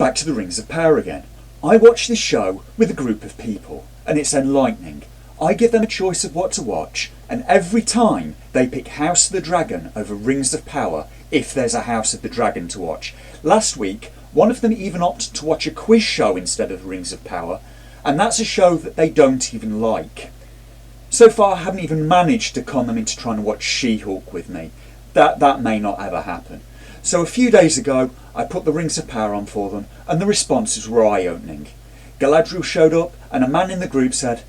Back to the Rings of Power again. I watch this show with a group of people, and it's enlightening. I give them a choice of what to watch, and every time they pick House of the Dragon over Rings of Power, if there's a House of the Dragon to watch. Last week, one of them even opted to watch a quiz show instead of Rings of Power, and that's a show that they don't even like. So far, I haven't even managed to con them into trying to watch She-Hulk with me. That may not ever happen. So a few days ago, I put the Rings of Power on for them, and the responses were eye-opening. Galadriel showed up, and a man in the group said,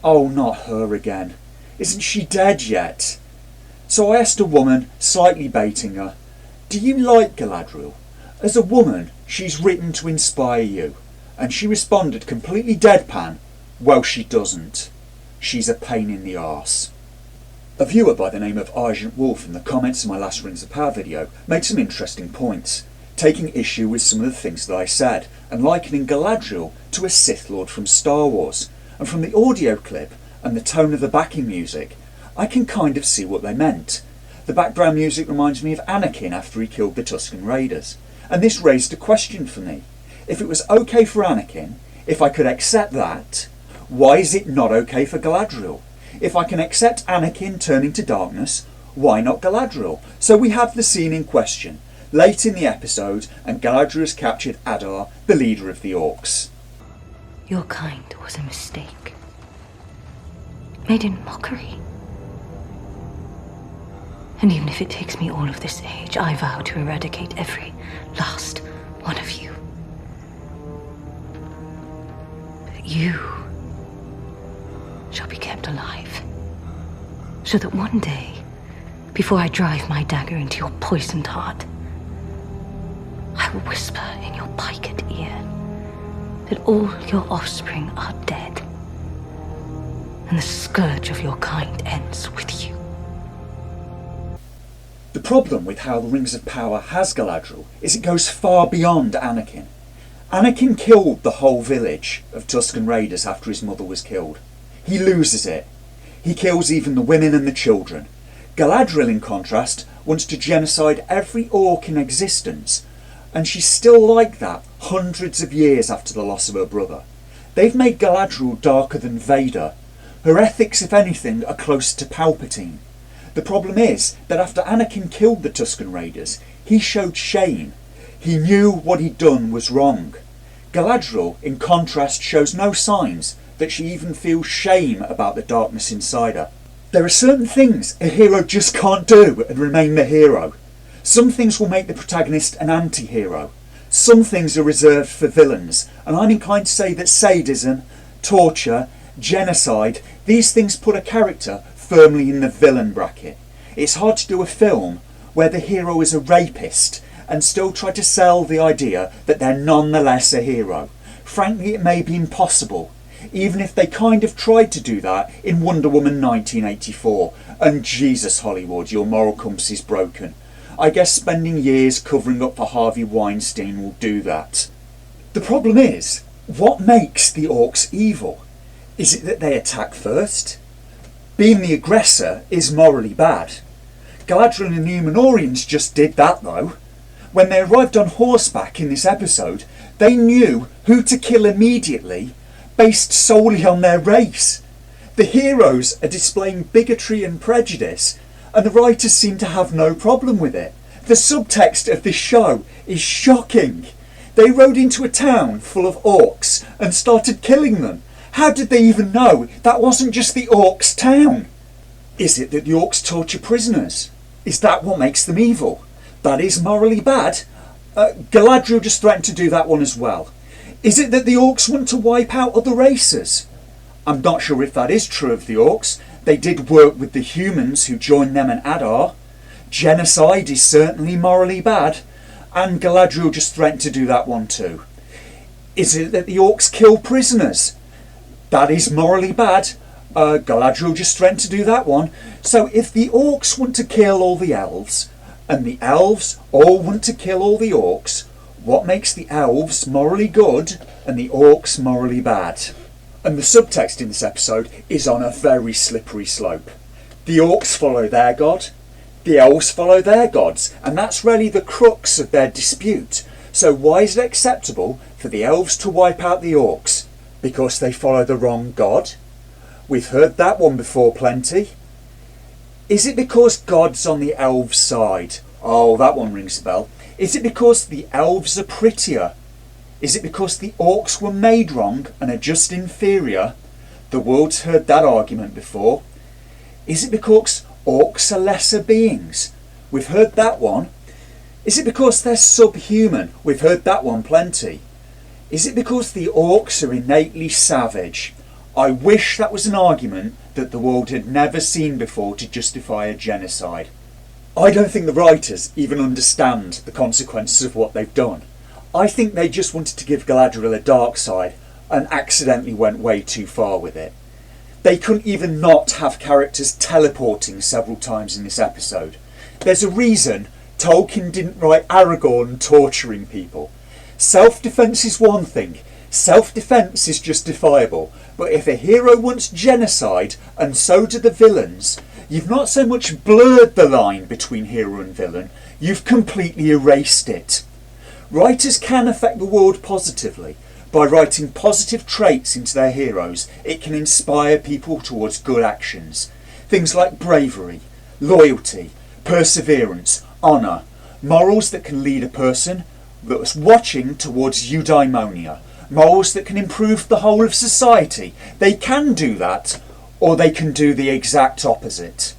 "Oh, not her again. Isn't she dead yet?" So I asked a woman, slightly baiting her, "Do you like Galadriel? As a woman, she's written to inspire you." And she responded completely deadpan, "Well, she doesn't. She's a pain in the arse." A viewer by the name of Argent Wolf in the comments of my last Rings of Power video made some interesting points, taking issue with some of the things that I said, and likening Galadriel to a Sith Lord from Star Wars. And from the audio clip and the tone of the backing music, I can kind of see what they meant. The background music reminds me of Anakin after he killed the Tusken Raiders, and this raised a question for me. If it was okay for Anakin, if I could accept that, why is it not okay for Galadriel? If I can accept Anakin turning to darkness, why not Galadriel? So we have the scene in question, late in the episode, and Galadriel has captured Adar, the leader of the Orcs. Your kind was a mistake, made in mockery. And even if it takes me all of this age, I vow to eradicate every last one of you. But you shall be kept alive, so that one day, before I drive my dagger into your poisoned heart, I will whisper in your piked ear that all your offspring are dead, and the scourge of your kind ends with you. The problem with how the Rings of Power has Galadriel is it goes far beyond Anakin. Anakin killed the whole village of Tusken Raiders after his mother was killed. He loses it. He kills even the women and the children. Galadriel, in contrast, wants to genocide every orc in existence, and she's still like that hundreds of years after the loss of her brother. They've made Galadriel darker than Vader. Her ethics, if anything, are closer to Palpatine. The problem is that after Anakin killed the Tusken Raiders, he showed shame. He knew what he'd done was wrong. Galadriel, in contrast, shows no signs that she even feels shame about the darkness inside her. There are certain things a hero just can't do and remain the hero. Some things will make the protagonist an anti-hero. Some things are reserved for villains, and I'm inclined to say that sadism, torture, genocide, these things put a character firmly in the villain bracket. It's hard to do a film where the hero is a rapist and still try to sell the idea that they're nonetheless a hero. Frankly, it may be impossible, even if they kind of tried to do that in Wonder Woman 1984. And Jesus, Hollywood, your moral compass is broken. I guess spending years covering up for Harvey Weinstein will do that. The problem is, what makes the orcs evil? Is it that they attack first? Being the aggressor is morally bad. Galadriel and the Númenóreans just did that though. When they arrived on horseback in this episode, they knew who to kill immediately, based solely on their race. The heroes are displaying bigotry and prejudice, and the writers seem to have no problem with it. The subtext of this show is shocking. They rode into a town full of orcs and started killing them. How did they even know that wasn't just the orcs' town? Is it that the orcs torture prisoners? Is that what makes them evil? That is morally bad. Galadriel just threatened to do that one as well. Is it that the orcs want to wipe out other races? I'm not sure if that is true of the orcs. They did work with the humans who joined them and Adar. Genocide is certainly morally bad, and Galadriel just threatened to do that one too. Is it that the orcs kill prisoners? That is morally bad. Galadriel just threatened to do that one. So if the orcs want to kill all the elves, and the elves all want to kill all the orcs, what makes the elves morally good and the orcs morally bad? And the subtext in this episode is on a very slippery slope. The orcs follow their god, the elves follow their gods, and that's really the crux of their dispute. So why is it acceptable for the elves to wipe out the orcs? Because they follow the wrong god? We've heard that one before plenty. Is it because God's on the elves' side? Oh, that one rings a bell. Is it because the elves are prettier? Is it because the orcs were made wrong and are just inferior? The world's heard that argument before. Is it because orcs are lesser beings? We've heard that one. Is it because they're subhuman? We've heard that one plenty. Is it because the orcs are innately savage? I wish that was an argument that the world had never seen before to justify a genocide. I don't think the writers even understand the consequences of what they've done. I think they just wanted to give Galadriel a dark side and accidentally went way too far with it. They couldn't even not have characters teleporting several times in this episode. There's a reason Tolkien didn't write Aragorn torturing people. Self-defense is one thing. Self-defense is justifiable. But if a hero wants genocide, and so do the villains, you've not so much blurred the line between hero and villain, you've completely erased it. Writers can affect the world positively. By writing positive traits into their heroes, it can inspire people towards good actions. Things like bravery, loyalty, perseverance, honour, morals that can lead a person that's watching towards eudaimonia, morals that can improve the whole of society. They can do that, or they can do the exact opposite.